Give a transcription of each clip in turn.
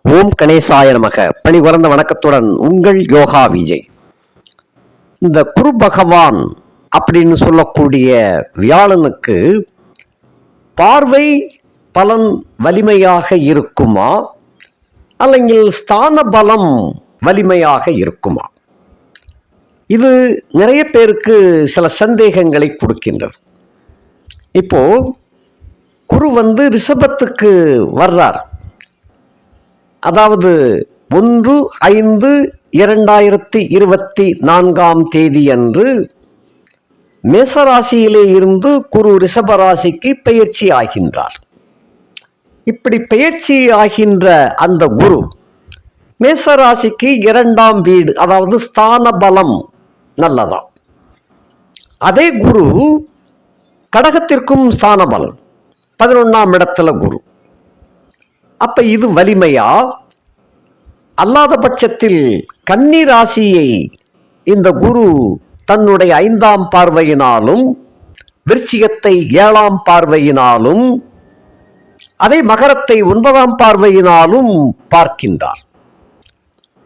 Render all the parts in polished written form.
ஓம் கணேசாய நமக. பணி குறந்த வணக்கத்துடன் உங்கள் யோகா விஜய். இந்த குரு பகவான் அப்படின்னு சொல்லக்கூடிய வியாழனுக்கு பார்வை பலன் வலிமையாக இருக்குமா, அல்லங்கில் ஸ்தான பலம் வலிமையாக இருக்குமா? இது நிறைய பேருக்கு சில சந்தேகங்களை கொடுக்கின்றது. இப்போ குரு ரிஷபத்துக்கு வர்றார். அதாவது 1/5/2024 அன்று மேசராசியிலே இருந்து குரு ரிஷபராசிக்கு பெயர்ச்சி ஆகின்றார். இப்படி பெயர்ச்சி ஆகின்ற அந்த குரு மேசராசிக்கு 2ஆம் வீடு, அதாவது ஸ்தான பலம் நல்லதா. அதே குரு கடகத்திற்கும் ஸ்தான பலம் 11ஆம் இடத்துல குரு. அப்ப இது வலிமையா? அல்லாத பட்சத்தில் கன்னி ராசியை இந்த குரு தன்னுடைய 5ஆம் பார்வையினாலும், விருச்சிகத்தை 7ஆம் பார்வையினாலும், அதே மகரத்தை 9ஆம் பார்வையினாலும் பார்க்கின்றார்.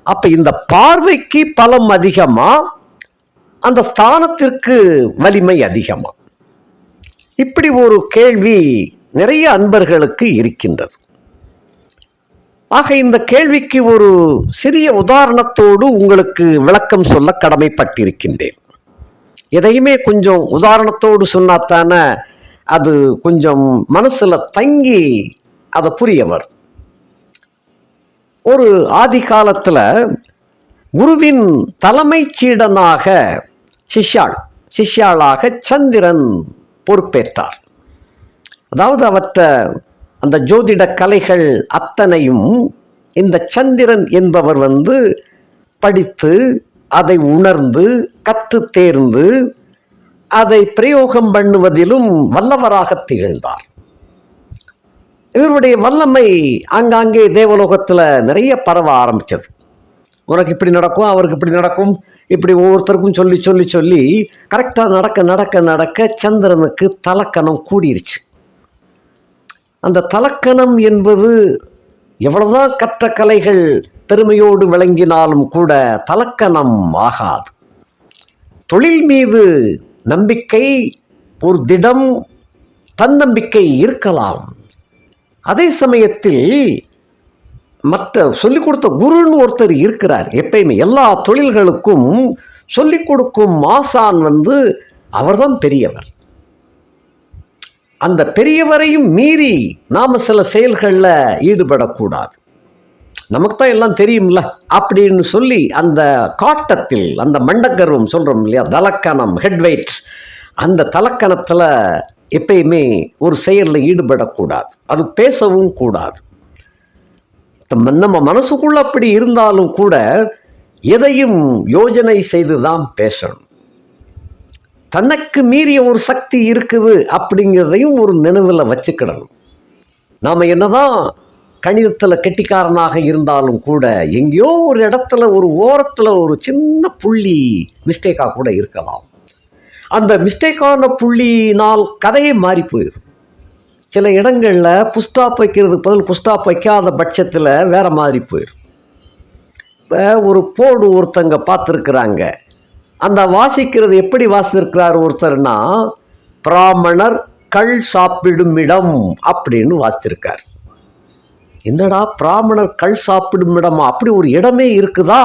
அப்ப இந்த பார்வைக்கு பலம் அதிகமா, அந்த ஸ்தானத்திற்கு வலிமை அதிகமா? இப்படி ஒரு கேள்வி நிறைய அன்பர்களுக்கு இருக்கின்றது. ஆக இந்த கேள்விக்கு ஒரு சிறிய உதாரணத்தோடு உங்களுக்கு விளக்கம் சொல்ல கடமைப்பட்டிருக்கின்றேன். எதையுமே கொஞ்சம் உதாரணத்தோடு சொன்னாத்தானே அது கொஞ்சம் மனசுல தங்கி அதை புரியவர். ஒரு ஆதி காலத்துல குருவின் தலைமை சீடனாக சிஷ்யாளாக சந்திரன் பொறுப்பேற்றார். அதாவது அவற்றை அந்த ஜோதிட கலைகள் அத்தனையும் இந்த சந்திரன் என்பவர் படித்து, அதை உணர்ந்து, கற்று தேர்ந்து, அதை பிரயோகம் பண்ணுவதிலும் வல்லவராக திகழ்ந்தார். இவருடைய வல்லமை ஆங்காங்கே தேவலோகத்தில் நிறைய பரவ ஆரம்பிச்சது. உனக்கு இப்படி நடக்கும், அவருக்கு இப்படி நடக்கும், இப்படி ஒவ்வொருத்தருக்கும் சொல்லி சொல்லி சொல்லி கரெக்டாக நடக்க நடக்க நடக்க சந்திரனுக்கு தலக்கணம் கூடிருச்சு. அந்த தலக்கணம் என்பது எவ்வளவுதான் கற்ற கலைகள் பெருமையோடு விளங்கினாலும் கூட தலக்கணம் ஆகாது. தொழில் மீது நம்பிக்கை, ஒரு திடம், தன்னம்பிக்கை இருக்கலாம். அதே சமயத்தில் மற்ற சொல்லிக் கொடுத்த குருன்னு ஒருத்தர் இருக்கிறார். எப்பயுமே எல்லா தொழில்களுக்கும் சொல்லிக் கொடுக்கும் ஆசான் அவர்தான் பெரியவர். அந்த பெரியவரையும் மீறி நாம சில செயல்களில் ஈடுபடக்கூடாது. நமக்கு தான் எல்லாம் தெரியும்ல அப்படின்னு சொல்லி அந்த காட்டத்தில், அந்த மண்டகர்வம் சொல்றோம் இல்லையா, தலக்கணம், ஹெட்வெயிட், அந்த தலக்கணத்தில் எப்பயுமே ஒரு செயலில் ஈடுபடக்கூடாது. அது பேசவும் கூடாது. நம்ம மனசுக்குள்ள அப்படி இருந்தாலும் கூட எதையும் யோஜனை செய்துதான் பேசணும். தனக்கு மீறிய ஒரு சக்தி இருக்குது அப்படிங்கிறதையும் ஒரு நினைவில் வச்சுக்கிடணும். நாம் என்னதான் கணிதத்தில் கெட்டிக்காரனாக இருந்தாலும் கூட எங்கேயோ ஒரு இடத்துல, ஒரு ஓரத்தில் ஒரு சின்ன புள்ளி மிஸ்டேக்காக கூட இருக்கலாம். அந்த மிஸ்டேக்கான புள்ளினால் கதையே மாறி போயிடும். சில இடங்களில் புஸ்டாப் வைக்கிறதுக்கு பதில் புஸ்டாப் வைக்காத பட்சத்தில் வேற மாதிரி போயிடும். இப்போ ஒரு போர்டு ஒருத்தங்க பார்த்துருக்குறாங்க. அந்த வாசிக்கிறது எப்படி வாசித்திருக்கிறார் ஒருத்தர்னா, பிராமணர் கள் சாப்பிடும் இடம் அப்படின்னு வாசித்திருக்கார். என்னடா பிராமணர் கள் சாப்பிடும் இடமா, அப்படி ஒரு இடமே இருக்குதா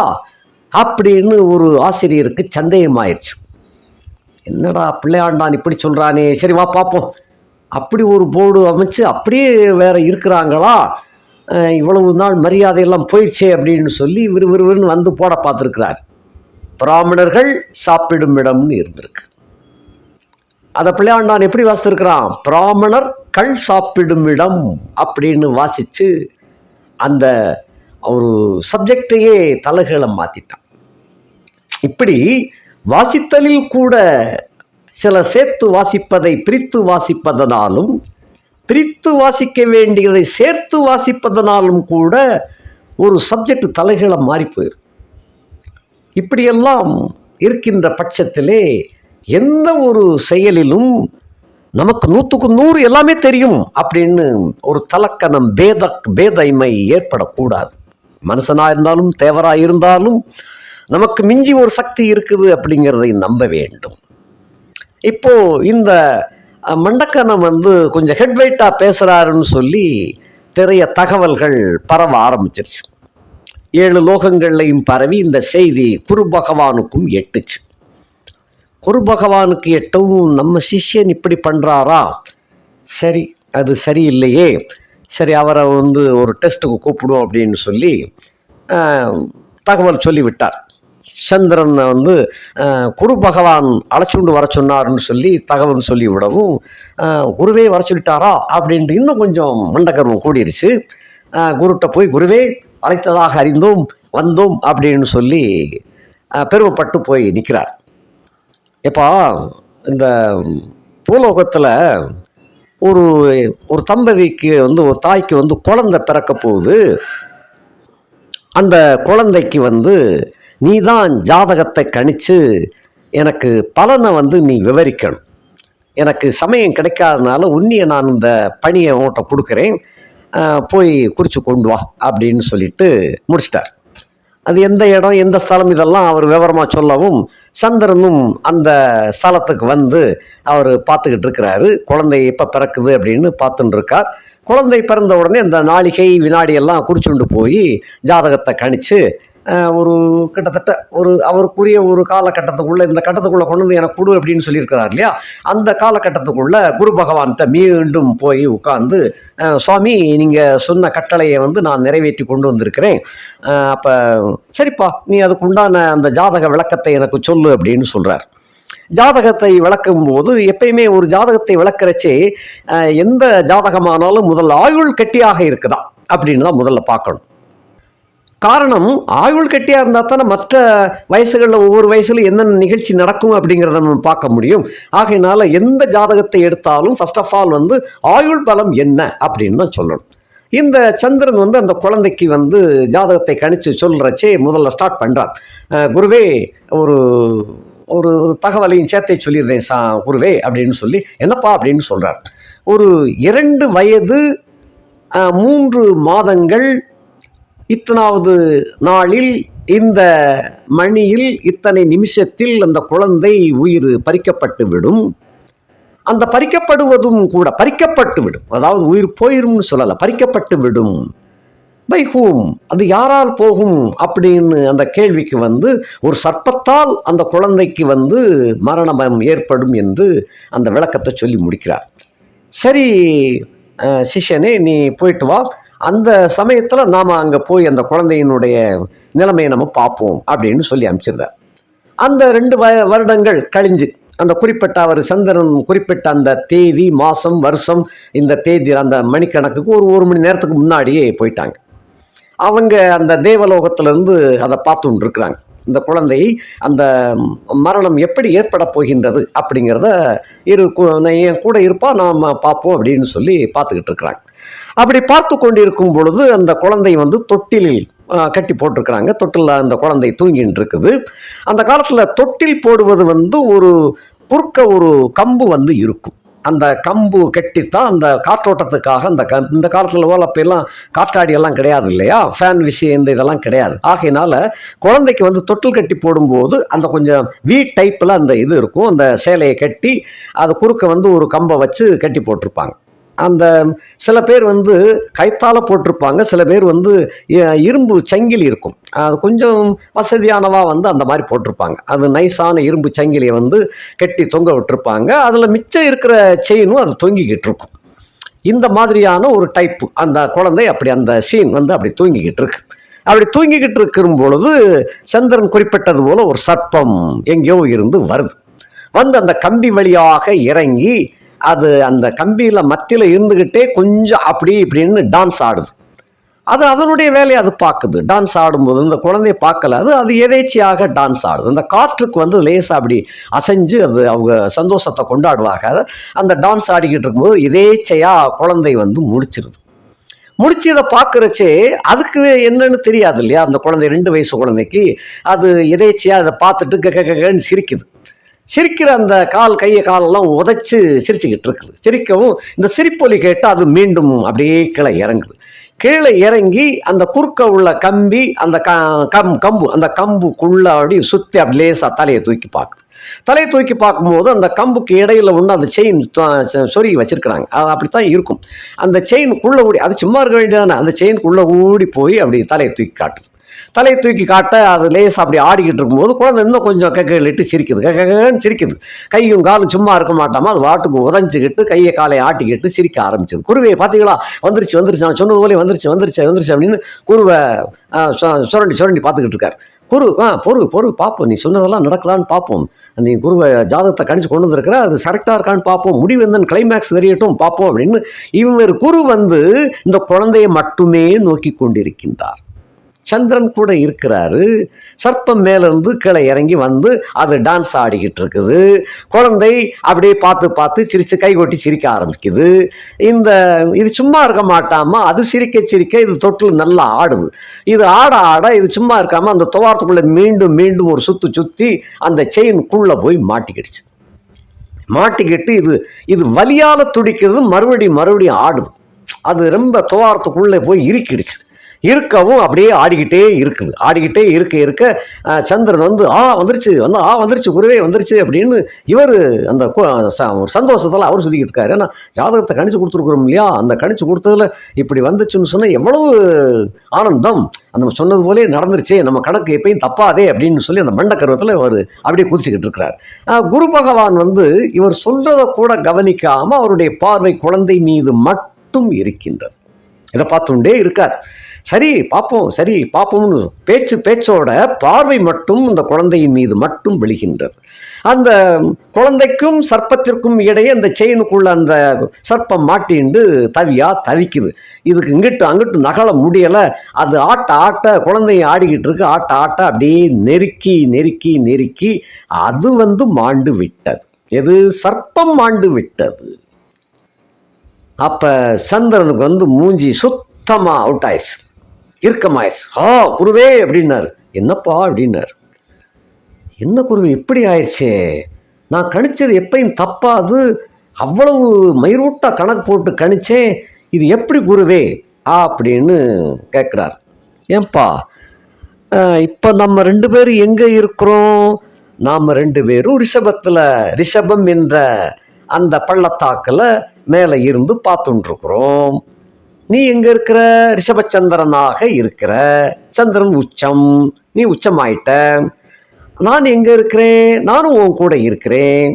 அப்படின்னு ஒரு ஆசிரியருக்கு சந்தேகமாயிருச்சு. என்னடா பிள்ளையாண்டான் இப்படி சொல்றானே, சரி வா பார்ப்போம். அப்படி ஒரு போர்டு அமைச்சு அப்படியே வேற இருக்கிறாங்களா, இவ்வளவு நாள் மரியாதையெல்லாம் போயிடுச்சே அப்படின்னு சொல்லி விறுவிறுன்னு போட பார்த்துருக்கிறார். பிராமணர்கள் சாப்பிடும் இடம்னு இருந்திருக்கு. அதை பிள்ளையாண்டான் எப்படி வாசித்திருக்கிறான், பிராமணர் கள் சாப்பிடும் இடம் அப்படின்னு வாசிச்சு அந்த ஒரு சப்ஜெக்டையே தலைகளை மாத்திட்டான். இப்படி வாசித்தலில் கூட சில சேர்த்து வாசிப்பதை பிரித்து வாசிப்பதனாலும், பிரித்து வாசிக்க வேண்டியதை சேர்த்து வாசிப்பதனாலும் கூட ஒரு சப்ஜெக்ட் தலைகளை மாறி போயிடும். இப்படியெல்லாம் இருக்கின்ற பட்சத்திலே எந்த ஒரு செயலிலும் நமக்கு 100க்கு 100 எல்லாமே தெரியும் அப்படின்னு ஒரு தலக்கணம், பேதைமை ஏற்படக்கூடாது. மனுஷனா இருந்தாலும் தேவரா இருந்தாலும் நமக்கு மிஞ்சி ஒரு சக்தி இருக்குது அப்படிங்கிறதை நம்ப வேண்டும். இப்போ இந்த மண்டக்கணம் கொஞ்சம் ஹெட்வெயிட்டா பேசுறாருன்னு சொல்லி நிறைய தகவல்கள் பரவ ஆரம்பிச்சிருச்சு. 7 லோகங்கள்லையும் பரவி இந்த செய்தி குரு பகவானுக்கும் எட்டுச்சு. குரு பகவானுக்கு எட்டவும் நம்ம சிஷ்யன் இப்படி பண்ணுறாரா, சரி அது சரியில்லையே, சரி அவரை ஒரு டெஸ்ட்டுக்கு கூப்பிடுவோம் அப்படின்னு சொல்லி தகவல் சொல்லிவிட்டார். சந்திரன் குரு பகவான் அழைச்சுண்டு வர சொன்னார்னு சொல்லி தகவல் சொல்லி விடவும் குருவே வர சொல்லிட்டாரா அப்படின்ட்டு இன்னும் கொஞ்சம் மண்டகர்வம் கூடிருச்சு. குருட்ட போய் குருவே அழைத்ததாக அறிந்தோம் வந்தோம் அப்படின்னு சொல்லி பெருமைப்பட்டு போய் நிற்கிறார். இப்போ இந்த பூலோகத்தில் ஒரு ஒரு தம்பதிக்கு ஒரு தாய்க்கு குழந்தை பிறக்க போகுது. அந்த குழந்தைக்கு நீ தான் ஜாதகத்தை கணிச்சு எனக்கு பலனை நீ விவரிக்கணும். எனக்கு சமயம் கிடைக்காதனால உன்னியை நான் இந்த பணியை ஓட்ட கொடுக்குறேன், போய் குறித்து கொண்டு வா அப்படின்னு சொல்லிட்டு முடிச்சிட்டார். அது எந்த இடம் எந்த ஸ்தலம் இதெல்லாம் அவர் விவரமாக சொல்லவும் சந்திரனும் அந்த ஸ்தலத்துக்கு அவர் பார்த்துக்கிட்டு இருக்கிறாரு. குழந்தை எப்போ பிறக்குது அப்படின்னு பார்த்துட்டு இருக்கார். குழந்தை பிறந்த உடனே அந்த நாளிகை வினாடியெல்லாம் குறிச்சுண்டு போய் ஜாதகத்தை கணிச்சு ஒரு கிட்டத்தட்ட அவருக்குரிய ஒரு காலகட்டத்துக்குள்ளே இந்த கட்டத்துக்குள்ளே கொண்டு எனக்கு கொடு அப்படின்னு சொல்லியிருக்கிறார் இல்லையா, அந்த காலகட்டத்துக்குள்ளே குரு பகவான்கிட்ட மீண்டும் போய் உட்கார்ந்து சுவாமி நீங்கள் சொன்ன கட்டளையை நான் நிறைவேற்றி கொண்டு வந்திருக்கிறேன், அப்போ சரிப்பா நீ அதுக்கு உண்டான அந்த ஜாதக விளக்கத்தை எனக்கு சொல்லு அப்படின்னு சொல்கிறார். ஜாதகத்தை விளக்கும் போது எப்பயுமே ஒரு ஜாதகத்தை விளக்குறச்சே எந்த ஜாதகமானாலும் முதல்ல ஆயுள் கட்டியாக இருக்குதா அப்படின்னு தான் முதல்ல பார்க்கணும். காரணம், ஆயுள் கட்டியாக இருந்தால் தானே மற்ற வயசுகளில் ஒவ்வொரு வயசுல என்னென்ன நிகழ்ச்சி நடக்கும் அப்படிங்கிறத நம்ம பார்க்க முடியும். ஆகையினால எந்த ஜாதகத்தை எடுத்தாலும் ஃபர்ஸ்ட் ஆஃப் ஆல் ஆயுள் பலம் என்ன அப்படின்னு தான் சொல்லணும். இந்த சந்திரன் அந்த குழந்தைக்கு ஜாதகத்தை கணிச்சு சொல்கிறச்சே முதல்ல ஸ்டார்ட் பண்ணுறார். குருவே ஒரு ஒரு தகவலையும் சேர்த்தை சொல்லியிருந்தேன் குருவே அப்படின்னு சொல்லி, என்னப்பா அப்படின்னு சொல்கிறார். ஒரு 2 வயது 3 மாதங்கள் இத்தனாவது நாளில் இந்த மணியில் இத்தனை நிமிஷத்தில் அந்த குழந்தை உயிர் பறிக்கப்பட்டு விடும். அந்த பறிக்கப்படுவதும் கூட பறிக்கப்பட்டு விடும், அதாவது உயிர் போயிரும்னு சொல்லலை, பறிக்கப்பட்டு விடும். பை ஹூம், அது யாரால் போகும் அப்படின்னு அந்த கேள்விக்கு ஒரு சர்ப்பத்தால் அந்த குழந்தைக்கு மரணம் ஏற்படும் என்று அந்த விளக்கத்தை சொல்லி முடிக்கிறார். சரி சிஷ்யனே நீ போயிட்டு வா, அந்த சமயத்தில் நாம் அங்கே போய் அந்த குழந்தையினுடைய நிலைமையை நம்ம பார்ப்போம் அப்படின்னு சொல்லி அனுப்பிச்சிருந்தார். அந்த 2 வருடங்கள் கழிஞ்சு அந்த குறிப்பிட்ட அவர் சந்திரன் குறிப்பிட்ட அந்த தேதி மாதம் வருஷம் இந்த தேதி அந்த மணிக்கணக்குக்கு ஒரு மணி நேரத்துக்கு முன்னாடியே போயிட்டாங்க. அவங்க அந்த தேவலோகத்திலிருந்து அதை பார்த்துட்டு இருக்கிறாங்க. இந்த குழந்தையை அந்த மரணம் எப்படி ஏற்பட போகின்றது அப்படிங்கிறத என் கூட இருப்பா நாம் பார்ப்போம் அப்படின்னு சொல்லி பார்த்துக்கிட்டு இருக்கிறாங்க. அப்படி பார்த்து கொண்டிருக்கும் பொழுது அந்த குழந்தை தொட்டிலில் கட்டி போட்டிருக்கிறாங்க. தொட்டில் அந்த குழந்தை தூங்கிட்டு இருக்குது. அந்த காலத்தில் தொட்டில் போடுவது ஒரு குறுக்க ஒரு கம்பு இருக்கும். அந்த கம்பு கட்டித்தான் அந்த காற்றோட்டத்துக்காக இந்த காலத்தில் அப்பெல்லாம் காற்றாடியெல்லாம் கிடையாது இல்லையா, ஃபேன் விஷயம் இதெல்லாம் கிடையாது. ஆகையினால குழந்தைக்கு தொட்டில் கட்டி போடும்போது அந்த கொஞ்சம் டைப்பில் அந்த இது இருக்கும். அந்த சேலையை கட்டி அது குறுக்க ஒரு கம்பை வச்சு கட்டி போட்டிருப்பாங்க. அந்த சில பேர் கைத்தால் போட்டிருப்பாங்க, சில பேர் இரும்பு சங்கிலி இருக்கும், அது கொஞ்சம் வசதியானவா அந்த மாதிரி போட்டிருப்பாங்க. அது நைஸான இரும்பு சங்கிலியை கட்டி தொங்க விட்டுருப்பாங்க. அதில் மிச்சம் இருக்கிற செயினும் அது தொங்கிக்கிட்டு இருக்கும். இந்த மாதிரியான ஒரு டைப்பு அந்த குழந்தை அப்படி அந்த சீன் அப்படி தூங்கிக்கிட்டு இருக்கு. அப்படி தூங்கிக்கிட்டு இருக்கும் பொழுது சந்திரன் குறிப்பிட்டது போல ஒரு சர்ப்பம் எங்கேயோ இருந்து வருது. அந்த கம்பி வழியாக இறங்கி அது அந்த கம்பியில் மத்தியில் இருந்துக்கிட்டே கொஞ்சம் அப்படி இப்படின்னு டான்ஸ் ஆடுது. அது அதனுடைய வேலையை அது பார்க்குது. டான்ஸ் ஆடும்போது இந்த குழந்தைய பார்க்கல, அது எதேச்சியாக டான்ஸ் ஆடுது. அந்த காற்றுக்கு லேசாக அப்படி அசைஞ்சு அது அவங்க சந்தோஷத்தை கொண்டாடுவாங்க. அந்த டான்ஸ் ஆடிக்கிட்டு இருக்கும்போது எதேச்சையாக குழந்தை முடிச்சிருது. முடிச்சு இதை பார்க்குறச்சே அதுக்கு என்னன்னு தெரியாது இல்லையா, அந்த குழந்தை 2 வயசு குழந்தைக்கு அது எதேச்சியாக அதை பார்த்துட்டு கன்னு சிரிக்குது. சிரிக்கிற அந்த கையை காலெல்லாம் உதைச்சு சிரிச்சுக்கிட்டு இருக்குது. சிரிக்கவும் இந்த சிரிப்பொலி கேட்டு அது மீண்டும் அப்படியே கீழே இறங்குது. கீழே இறங்கி அந்த குறுக்க உள்ள கம்பி அந்த கம்பு அந்த கம்புக்குள்ள அப்படி சுற்றி அப்படி லேசாக தலையை தூக்கி பார்க்குது. தலையை தூக்கி பார்க்கும்போது அந்த கம்புக்கு இடையில ஒன்று அந்த செயின் சொருகி வச்சிருக்கிறாங்க. அது அப்படித்தான் இருக்கும். அந்த செயினுக்குள்ளே ஓடி, அது சும்மா இருக்க வேண்டியதானே, அந்த செயினுக்குள்ளே ஓடி போய் அப்படி தலையை தூக்கி காட்டுது. தலையை தூக்கி காட்ட அது லேசாக அப்படி ஆடிக்கிட்டு இருக்கும்போது குழந்தை இன்னும் கொஞ்சம் கக்கையிலிட்டு சிரிக்குது. கக்கன்னு சிரிக்குது. கையும் காலும் சும்மா இருக்க மாட்டாமல் அது வாட்டுக்கு உதஞ்சிக்கிட்டு கையை காலை ஆட்டிக்கிட்டு சிரிக்க ஆரம்பிச்சது. குருவை பார்த்தீங்களா, வந்துருச்சு நான் சொன்னது போலே வந்துருச்சு அப்படின்னு குருவை சுரண்டி பார்த்துக்கிட்டு இருக்கார். பொறு பார்ப்போம், நீ சொன்னதெல்லாம் நடக்குதான்னு பார்ப்போம், நீ குருவை ஜாதகத்தை கணிச்சு கொண்டு வந்திருக்கிற, அது கரெக்டாக இருக்கான்னு பார்ப்போம், முடிவு என்னன்னு கிளைமேக்ஸ் தெரியட்டும் பார்ப்போம் அப்படின்னு இவர் குரு இந்த குழந்தையை மட்டுமே நோக்கி கொண்டிருக்கின்றார். சந்திரன் கூட இருக்கிறாரு. சர்ப்பம் மேலேருந்து கீழே இறங்கி வந்து அது டான்ஸ் ஆடிக்கிட்டு இருக்குது. குழந்தை அப்படியே பார்த்து சிரித்து கை கொட்டி சிரிக்க ஆரம்பிக்குது. இது சும்மா இருக்க மாட்டாமல் அது சிரிக்க இது தொட்டில் நல்லா ஆடுது. இது ஆட இது சும்மா இருக்காமல் அந்த துவாரத்துக்குள்ளே மீண்டும் ஒரு சுற்றி அந்த செயினுக்குள்ளே போய் மாட்டிக்கிட்டு இது வலியால் துடிக்கிறது. மறுபடியும் ஆடுது. அது ரொம்ப துவாரத்துக்குள்ளே போய் இருக்கவும் அப்படியே ஆடிக்கிட்டே இருக்க சந்திரன் வந்துருச்சு குருவே வந்துருச்சு அப்படின்னு இவர் அந்த ஒரு சந்தோஷத்தில் அவர் சொல்லிக்கிட்டு இருக்காரு. ஏன்னா ஜாதகத்தை கணிச்சு கொடுத்துருக்குறோம் இல்லையா, அந்த கணிச்சு கொடுத்ததுல இப்படி வந்துச்சுன்னு சொன்னால் எவ்வளவு ஆனந்தம், அந்த சொன்னது போலே நடந்துருச்சே, நம்ம கணக்கு எப்பயும் தப்பாதே அப்படின்னு சொல்லி அந்த மண்டக்கருவத்தில் அவர் அப்படியே குதிச்சுக்கிட்டு இருக்கிறார். குரு பகவான் இவர் சொல்றதை கூட கவனிக்காமல் அவருடைய பார்வை குழந்தை மீது மட்டும் இருக்கின்றது. இதை பார்த்துட்டே இருக்கார். சரி பார்ப்போம்னு பேச்சோட பார்வை மட்டும் இந்த குழந்தையின் மீது மட்டும் விழுகின்றது. அந்த குழந்தைக்கும் சர்ப்பத்திற்கும் இடையே அந்த செயினுக்குள்ள அந்த சர்ப்பம் மாட்டிண்டு தவிக்குது. இதுக்கு அங்கிட்டு நகல முடியலை. அது ஆட்ட குழந்தைய ஆடிக்கிட்டு இருக்கு. ஆட்ட அப்படியே நெருக்கி அது மாண்டு விட்டது. எது? சர்ப்பம் மாண்டு விட்டது. அப்ப சந்திரனுக்கு மூஞ்சி சுத்தமா அவுட் ஆயிடுச்சு, இறுக்கமாயிடுச்சு. குருவே அப்படின்னாரு. என்னப்பா அப்படின்னாரு. என்ன குருவே இப்படி ஆயிடுச்சே, நான் கணிச்சது எப்பயும் தப்பாது, அவ்வளவு மயிரூட்டா கணக்கு போட்டு கணிச்சேன், இது எப்படி குருவே அப்படின்னு கேட்குறார். ஏன்பா இப்போ நம்ம 2 பேரும் எங்கே இருக்கிறோம்? நாம் 2 பேரும் ரிஷபம் என்ற அந்த பள்ளத்தாக்கில் மேலே இருந்து பார்த்துட்டுருக்குறோம். நீ எங்க இருக்கிற? ரிஷபச்சந்திரனாக இருக்கிற. சந்திரன் உச்சம், நீ உச்சமாயிட்ட. நான் எங்க இருக்கிறேன்? நானும் உன் கூட இருக்கிறேன்.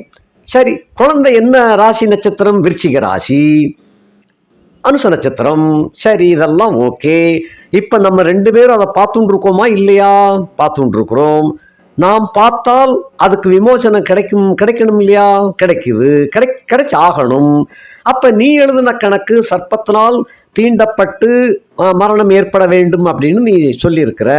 சரி, குழந்தை என்ன ராசி நட்சத்திரம்? விருச்சிக ராசி, அனுச நட்சத்திரம். சரி, இதெல்லாம் ஓகே. இப்போ நம்ம 2 பேரும் அதை பார்த்துட்டு இருக்கோமா இல்லையா? பார்த்துட்டு இருக்கிறோம். நாம் பார்த்தால் அதுக்கு விமோசனம் கிடைக்கணும் இல்லையா? கிடைச்சி ஆகணும். அப்ப நீ எழுதின கணக்கு சர்ப்பத்தினால் தீண்டப்பட்டு மரணம் ஏற்பட வேண்டும் அப்படின்னு நீ சொல்லியிருக்கிற.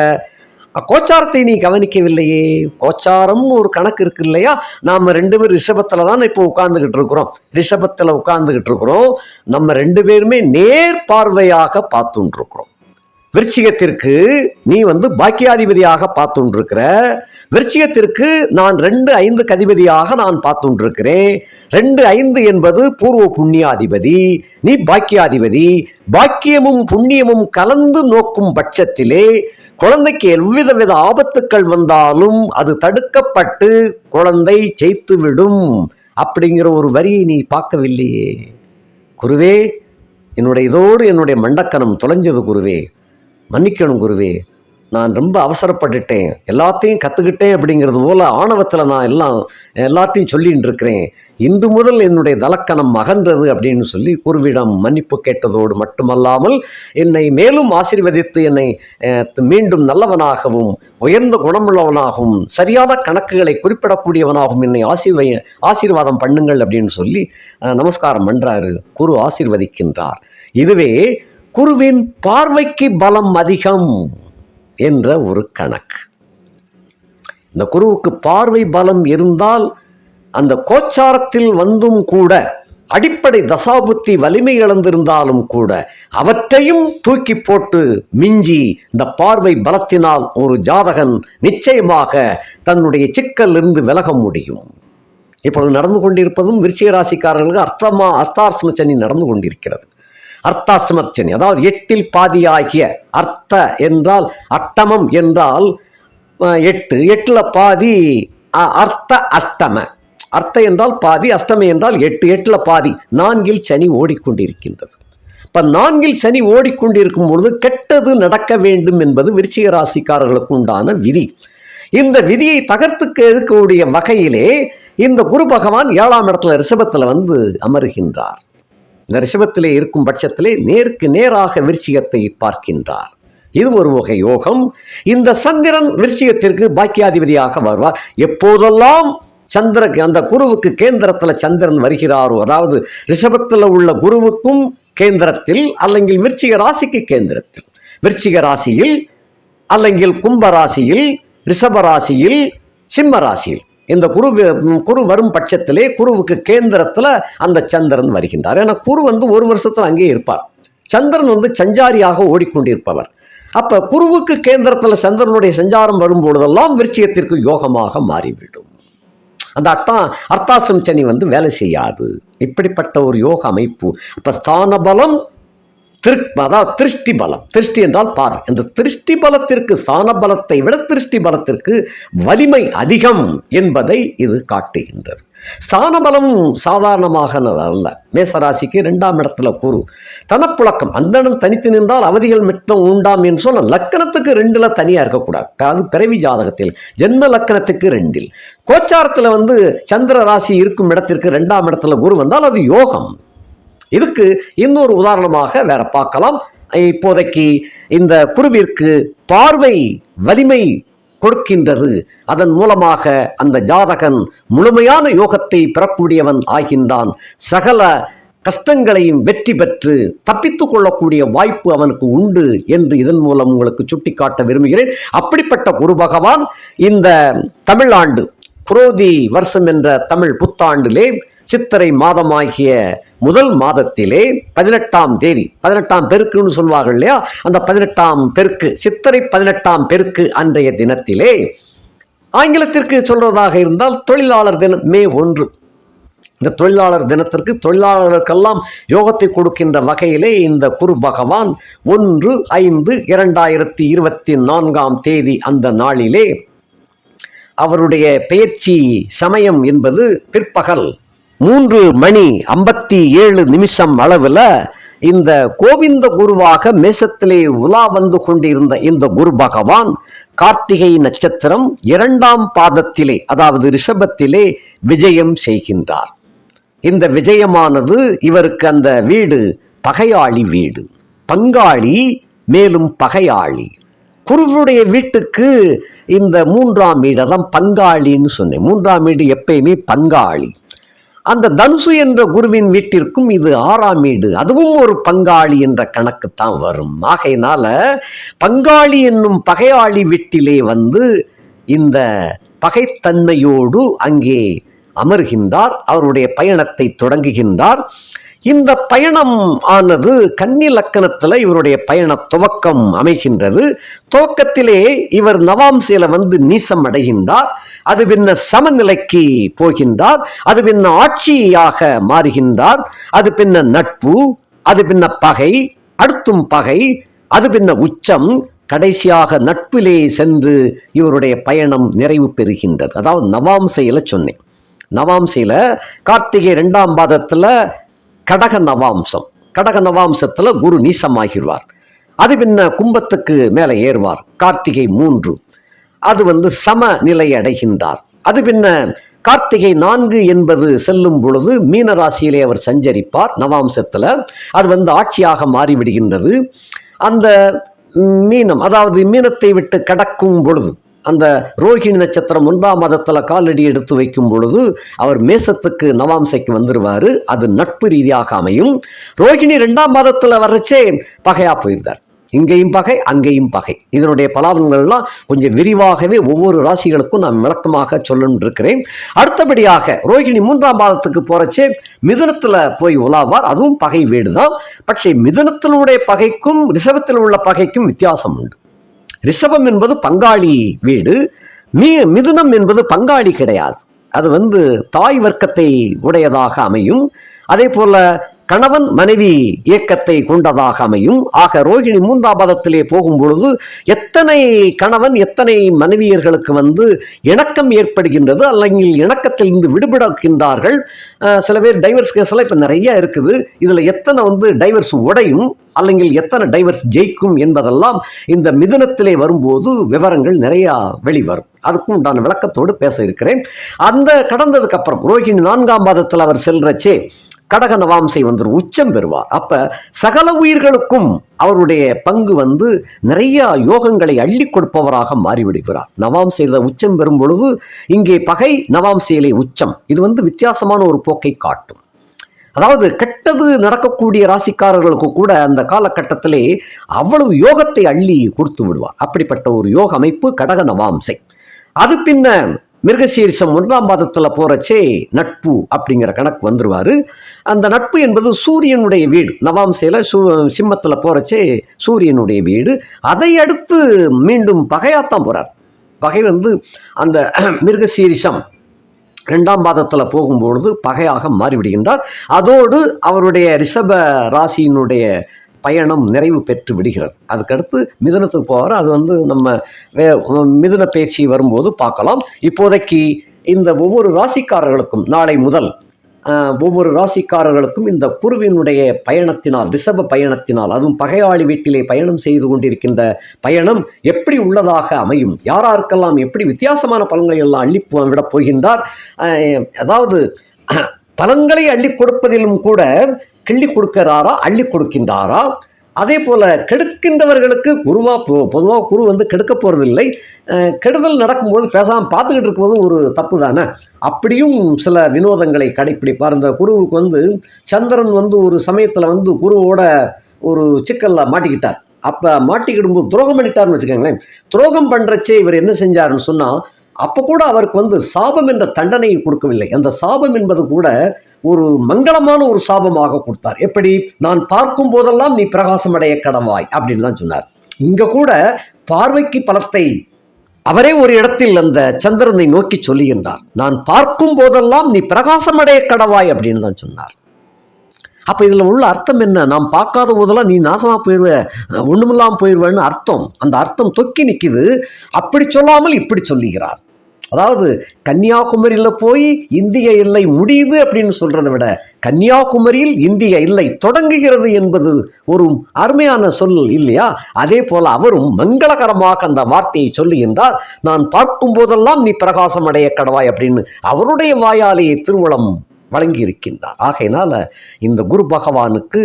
கோச்சாரத்தை நீ கவனிக்கவில்லையே. கோச்சாரம் ஒரு கணக்கு இருக்கு இல்லையா? நாம 2 பேரும் ரிஷபத்துல தான் இப்போ உட்கார்ந்துகிட்டு இருக்கிறோம். நம்ம 2 பேருமே நேர் பார்வையாக பார்த்துட்டு இருக்கிறோம். விருச்சிகத்திற்கு நீ பாக்கியாதிபதியாக பார்த்துட்டு விருச்சிகத்திற்கு நான் 2-5 அதிபதியாக நான் பார்த்துட்டு 2-5 என்பது பூர்வ புண்ணியாதிபதி, நீ பாக்கியாதிபதி. பாக்கியமும் புண்ணியமும் கலந்து நோக்கும் பட்சத்திலே குழந்தைக்கு எவ்வித ஆபத்துக்கள் வந்தாலும் அது தடுக்கப்பட்டு குழந்தை ஜெயித்துவிடும் அப்படிங்கிற ஒரு வரியை நீ பார்க்கவில்லையே குருவே. என்னுடைய மண்டக்கனம் தொலைஞ்சது குருவே, மன்னிக்கணும் குருவே. நான் ரொம்ப அவசரப்பட்டுட்டேன், எல்லாத்தையும் கற்றுக்கிட்டேன் அப்படிங்கிறது போல் ஆணவத்தில் நான் எல்லாத்தையும் சொல்லின்னு இருக்கிறேன். இன்று முதல் என்னுடைய தலக்கணம் அகன்றது அப்படின்னு சொல்லி குருவிடம் மன்னிப்பு கேட்டதோடு மட்டுமல்லாமல் என்னை மேலும் ஆசீர்வதித்து என்னை மீண்டும் நல்லவனாகவும் உயர்ந்த குணமுள்ளவனாகவும் சரியான கணக்குகளை குறிப்பிடக்கூடியவனாகவும் என்னை ஆசீர்வாதம் பண்ணுங்கள் அப்படின்னு சொல்லி நமஸ்காரம் பண்ணுறாரு. குரு ஆசீர்வதிக்கின்றார். இதுவே குருவின் பார்வைக்கு பலம் அதிகம் என்ற ஒரு கணக்கு. இந்த குருவுக்கு பார்வை பலம் இருந்தால் அந்த கோச்சாரத்தில் வந்தும் கூட அடிப்படை தசாபுத்தி வலிமை இழந்திருந்தாலும் கூட அவற்றையும் தூக்கி போட்டு மிஞ்சி இந்த பார்வை பலத்தினால் ஒரு ஜாதகன் நிச்சயமாக தன்னுடைய சிக்கலிருந்து விலக முடியும். இப்பொழுது நடந்து கொண்டிருப்பதும் விருச்சிக ராசிக்காரர்களுக்கு அர்த்தாஷ்டம சனி நடந்து கொண்டிருக்கிறது. அர்த்தாஷ்டம சனி, அதாவது 8 பாதியாகிய, அர்த்த என்றால் அட்டமம் என்றால் 8, 8ல் பாதி அர்த்த அஷ்டம. அர்த்த என்றால் பாதி, அஷ்டமி என்றால் 8, 8ல் பாதி. 4ல் சனி ஓடிக்கொண்டிருக்கின்றது. இப்போ 4ல் சனி ஓடிக்கொண்டிருக்கும் பொழுது கெட்டது நடக்க வேண்டும் என்பது விருச்சிக ராசிக்காரர்களுக்கு உண்டான விதி. இந்த விதியை தகர்த்துக்க இருக்கக்கூடிய வகையிலே இந்த குரு பகவான் 7ஆம் இடத்துல ரிஷபத்தில் வந்து அமருகின்றார். இந்த ரிஷபத்திலே இருக்கும் பட்சத்திலே நேருக்கு நேராக விருச்சிகத்தை பார்க்கின்றார். இது ஒரு வகை யோகம். இந்த சந்திரன் விருச்சிகத்திற்கு பாக்கியாதிபதியாக வருவார். எப்போதெல்லாம் அந்த குருவுக்கு கேந்திரத்தில் சந்திரன் வருகிறாரோ, அதாவது ரிஷபத்தில் உள்ள குருவுக்கும் கேந்திரத்தில், அல்லங்கில் விருச்சிக ராசிக்கு கேந்திரத்தில், விருச்சிக ராசியில் அல்லங்கில் கும்ப ராசியில், ரிஷப ராசியில், சிம்ம ராசியில் இந்த குரு வரும் பட்சத்திலே குருவுக்கு கேந்திரத்தில் அந்த சந்திரன் வருகின்றார். ஏன்னா குரு வந்து ஒரு வருஷத்தில் அங்கே இருப்பார். சந்திரன் வந்து சஞ்சாரியாக ஓடிக்கொண்டிருப்பவர். அப்போ குருவுக்கு கேந்திரத்தில் சந்திரனுடைய சஞ்சாரம் வரும்பொழுதெல்லாம் விருச்சிகத்திற்கு யோகமாக மாறிவிடும். அந்த அர்த்தாஷ்டம சனி வந்து வேலை செய்யாது. இப்படிப்பட்ட ஒரு யோக அமைப்பு. அப்போ ஸ்தான பலம், அதாவது திருஷ்டி பலம். திருஷ்டி என்றால் பார்வை. அந்த திருஷ்டி பலத்திற்கு, ஸ்தான பலத்தை விட திருஷ்டி பலத்திற்கு வலிமை அதிகம் என்பதை இது காட்டுகின்றது. ஸ்தான பலம் சாதாரணமாக அல்ல. மேசராசிக்கு 2ஆம் இடத்துல குரு, தனப்புழக்கம், அந்தணன் தனித்து நின்றால் அவதிகள் மட்டும் உண்டாம் என்று சொன்ன லக்கணத்துக்கு 2ல் தனியாக இருக்கக்கூடாது. அது பிறவி ஜாதகத்தில் ஜென்ம லக்கணத்துக்கு 2ல். கோச்சாரத்தில் வந்து சந்திர ராசி இருக்கும் இடத்திற்கு 2ஆம் இடத்துல குரு வந்தால் அது யோகம். இதுக்கு இன்னொரு உதாரணமாக வேற பார்க்கலாம். இப்போதைக்கு இந்த குருவிற்கு பார்வை வலிமை கொடுக்கின்றது. அதன் மூலமாக அந்த ஜாதகன் முழுமையான யோகத்தை பெறக்கூடியவன் ஆகின்றான். சகல கஷ்டங்களையும் வெற்றி பெற்று தப்பித்துக் கொள்ளக்கூடிய வாய்ப்பு அவனுக்கு உண்டு என்று இதன் மூலம் உங்களுக்கு சுட்டிக்காட்ட விரும்புகிறேன். அப்படிப்பட்ட குரு பகவான் இந்த தமிழாண்டு குரோதி வருஷம் என்ற தமிழ் புத்தாண்டிலே சித்திரை மாதமாகிய முதல் மாதத்திலே 18ஆம் தேதி, 18ஆம் பெருக்குன்னு சொல்வார்கள் இல்லையா, அந்த 18ஆம் பெருக்கு, சித்திரை 18ஆம் பெருக்கு அன்றைய தினத்திலே, ஆங்கிலத்திற்கு சொல்வதாக இருந்தால் தொழிலாளர் தினம், மே 1. இந்த தொழிலாளர் தினத்திற்கு தொழிலாளர்களுக்கெல்லாம் யோகத்தை கொடுக்கின்ற வகையிலே இந்த குரு பகவான் 1/5/2024ஆம் தேதி அந்த நாளிலே அவருடைய பெயர்ச்சி சமயம் என்பது பிற்பகல் 3:57 அளவில் இந்த கோவிந்த குருவாக மேசத்திலே உலா வந்து கொண்டிருந்த இந்த குரு பகவான் கார்த்திகை நட்சத்திரம் 2ஆம் பாதத்திலே, அதாவது ரிஷபத்திலே விஜயம் செய்கின்றார். இந்த விஜயமானது இவருக்கு அந்த வீடு பகையாளி வீடு, பங்காளி மேலும் பகையாளி. குருவுடைய வீட்டுக்கு இந்த 3ஆம் வீடு, அதான் பங்காளின்னு சொன்னேன். 3ஆம் வீடு எப்பயுமே பங்காளி. அந்த தனுசு என்ற குருவின் வீட்டிற்கும் இது 6ஆம் வீடு, அதுவும் ஒரு பங்காளி என்ற கணக்குத்தான் வரும். ஆகையினால பங்காளி என்னும் பகையாளி வீட்டிலே வந்து இந்த பகைத்தன்மையோடு அங்கே அமர்கின்றார். அவருடைய பயணத்தை தொடங்குகின்றார். இந்த பயணம் ஆனது கன்னி லக்கணத்தில் இவருடைய பயண துவக்கம் அமைகின்றது. துவக்கத்திலே இவர் நவாம்சையில வந்து நீசம் அடைகின்றார். அது பின்ன சமநிலைக்கு போகின்றார். அது பின்ன ஆட்சியாக மாறுகின்றார். அது பின்ன நட்பு, அது பின்ன பகை, அடுத்தும் பகை, அது பின்ன உச்சம், கடைசியாக நட்பிலே சென்று இவருடைய பயணம் நிறைவு பெறுகின்றது. அதாவது நவாம்சையில சொன்னேன். நவாம்சையில கார்த்திகை 2ஆம் பாதத்துல கடக நவாம்சம், கடக நவாம்சத்துல குரு நீசமாகிடுவார். அது பின்ன கும்பத்துக்கு மேலே ஏறுவார் கார்த்திகை 3. அது வந்து சம நிலை அடைகின்றார். அது பின்ன கார்த்திகை 4 என்பது செல்லும் பொழுது மீன ராசியிலே அவர் சஞ்சரிப்பார் நவாம்சத்துல. அது வந்து ஆட்சியாக மாறிவிடுகின்றது. அந்த மீனம், அதாவது மீனத்தை விட்டு கடக்கும் பொழுது, அந்த ரோஹிணி நட்சத்திரம் 1ஆம் மாதத்துல காலடி எடுத்து வைக்கும் பொழுது அவர் மேசத்துக்கு நவாம்சைக்கு வந்துடுவார். அது நட்பு ரீதியாக அமையும். ரோஹிணி 2ஆம் மாதத்துல வர்றச்சே பகையா போயிருந்தார். இங்கேயும் பகை, அங்கேயும் பகை. இதனுடைய பலாபலன்கள்லாம் கொஞ்சம் விரிவாகவே ஒவ்வொரு ராசிகளுக்கும் நான் விளக்கமாக சொல்லணும் இருக்கிறேன். அடுத்தபடியாக ரோஹிணி 3ஆம் பாதத்துக்கு போறச்சே மிதுனத்துல போய் உலாவார். அதுவும் பகை வீடு தான். പക്ഷേ மிதுனத்தினுடைய பகைக்கும் ரிஷபத்தில் உள்ள பகைக்கும் வித்தியாசம் உண்டு. ரிஷபம் என்பது பங்காளி வீடு, மிதுனம் என்பது பங்காளி கிடையாது. அது தாய் வர்க்கத்தை உடையதாக அமையும். அதே போல கணவன் மனைவி இயக்கத்தை கொண்டதாக அமையும். ஆக ரோகிணி 3ஆம் பாதத்திலே போகும் பொழுது எத்தனை கணவன் எத்தனை மனைவியர்களுக்கு இணக்கம் ஏற்படுகின்றது, அல்லது இணக்கத்திலிருந்து விடுபடுகின்றார்கள். சில பேர் டைவர்ஸ் கேஸ் எல்லாம் இப்ப நிறைய இருக்குது. இதுல எத்தனை டைவர்ஸ் உடையும் அல்லது எத்தனை டைவர்ஸ் ஜெயிக்கும் என்பதெல்லாம் இந்த மிதுனத்திலே வரும்போது விவரங்கள் நிறைய வெளிவரும். அதுக்கும் உண்டான விளக்கத்தோடு பேச இருக்கிறேன். அந்த கடந்ததுக்கு அப்புறம் ரோகிணி 4ஆம் பாதத்தில் அவர் செல்றச்சே கடக நவாம்சை உச்சம் பெறுவார். அப்ப சகல உயிர்களுக்கும் அவருடைய பங்கு நிறைய யோகங்களை அள்ளி கொடுப்பவராக மாறிவிடுகிறார். நவாம்சையில உச்சம் பெறும் பொழுது இங்கே பகை நவாம்சையிலே உச்சம். இது வித்தியாசமான ஒரு போக்கை காட்டும். அதாவது கெட்டது நடக்கக்கூடிய ராசிக்காரர்களுக்கு கூட அந்த காலகட்டத்திலே அவ்வளவு யோகத்தை அள்ளி கொடுத்து விடுவார். அப்படிப்பட்ட ஒரு யோக அமைப்பு கடக நவாம்சை. அது பின்ன மிருகசீரிசம் 1ஆம் பாதத்தில் போறச்சே நட்பு அப்படிங்கிற கணக்கு வந்துருவாரு. அந்த நட்பு என்பது சூரியனுடைய வீடு. நவாம்சையில் சிம்மத்தில் போறச்சே சூரியனுடைய வீடு. அதை அடுத்து மீண்டும் பகையாத்தான் போறார். பகை அந்த மிருகசீரிசம் 2ஆம் பாதத்தில் போகும்பொழுது பகையாக மாறிவிடுகின்றார். அதோடு அவருடைய ரிஷப ராசியினுடைய பயணம் நிறைவு பெற்று விடுகிறது. அதுக்கடுத்து மிதுனத்துக்கு போகிற அது நம்ம மிதுன பேச்சு வரும்போது பார்க்கலாம். இப்போதைக்கு இந்த ஒவ்வொரு ராசிக்காரர்களுக்கும் நாளை முதல் ஒவ்வொரு ராசிக்காரர்களுக்கும் இந்த குருவினுடைய பயணத்தினால், ரிஷப பயணத்தினால், அதுவும் பகையாளி வீட்டிலே பயணம் செய்து கொண்டிருக்கின்ற பயணம் எப்படி உள்ளதாக அமையும், யாராருக்கெல்லாம் எப்படி வித்தியாசமான பலன்களை எல்லாம் அள்ளி விடப் போகின்றார். அதாவது பலன்களை அள்ளி கொடுப்பதிலும் கூட கிள்ளி கொடுக்கிறாரா, அள்ளி கொடுக்கின்றாரா? அதே போல கெடுக்கின்றவர்களுக்கு பொதுவாக குரு கெடுக்க போறதில்லை. கெடுதல் நடக்கும்போது பேசாமல் பார்த்துக்கிட்டு இருக்கும்போது ஒரு தப்பு தானே. அப்படியும் சில வினோதங்களை கடைப்பிடிப்பார். இந்த குருவுக்கு சந்திரன் ஒரு சமயத்தில் குருவோட ஒரு சிக்கலில் மாட்டிக்கிட்டார். அப்போ மாட்டிக்கிடும்போது துரோகம் பண்ணிட்டார்னு வச்சுக்கோங்களேன். துரோகம் பண்ணுறச்சே இவர் என்ன செஞ்சாருன்னு சொன்னால், அப்போ கூட அவருக்கு சாபம் என்ற தண்டனையை கொடுக்கவில்லை. அந்த சாபம் என்பது கூட ஒரு மங்களமான ஒரு சாபமாக கொடுத்தார். எப்படி? நான் பார்க்கும் போதெல்லாம் நீ பிரகாசம் அடைய கடவாய் அப்படின்னு தான் சொன்னார். இங்க கூட பார்வைக்கு பலத்தை அவரே ஒரு இடத்தில் அந்த சந்திரனை நோக்கி சொல்லுகின்றார். நான் பார்க்கும் போதெல்லாம் நீ பிரகாசம் அடைய கடவாய் அப்படின்னு தான் சொன்னார். அப்ப இதுல உள்ள அர்த்தம் என்ன? நாம் பார்க்காத போதெல்லாம் நீ நாசமா போயிடுவ, ஒண்ணுமில்லாம போயிடுவேன்னு அர்த்தம். அந்த அர்த்தம் தொக்கி நிற்குது. அப்படி சொல்லாமல் இப்படி சொல்லுகிறார். அதாவது கன்னியாகுமரியில போய் இந்திய எல்லை முடியுது அப்படின்னு சொல்றதை விட கன்னியாகுமரியில் இந்திய எல்லை தொடங்குகிறது என்பது ஒரு அருமையான சொல் இல்லையா? அதே போல அவரும் மங்களகரமாக அந்த வார்த்தையை சொல்லுகின்றார். நான் பார்க்கும் போதெல்லாம் நீ பிரகாசம் அடைய கடவாய் அப்படின்னு அவருடைய வாயாலேயே திருவுளம் வழங்கி இருக்கின்றார். ஆகையினால இந்த குரு பகவானுக்கு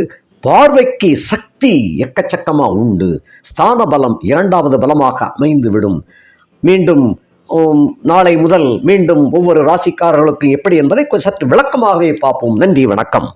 பார்வைக்கு சக்தி எக்கச்சக்கமா உண்டு. ஸ்தான பலம் 2வது பலமாக அமைந்து விடும். மீண்டும் நாளை முதல் மீண்டும் ஒவ்வொரு ராசிக்காரர்களுக்கும் எப்படி என்பதை சற்று விளக்கமாகவே பார்ப்போம். நன்றி, வணக்கம்.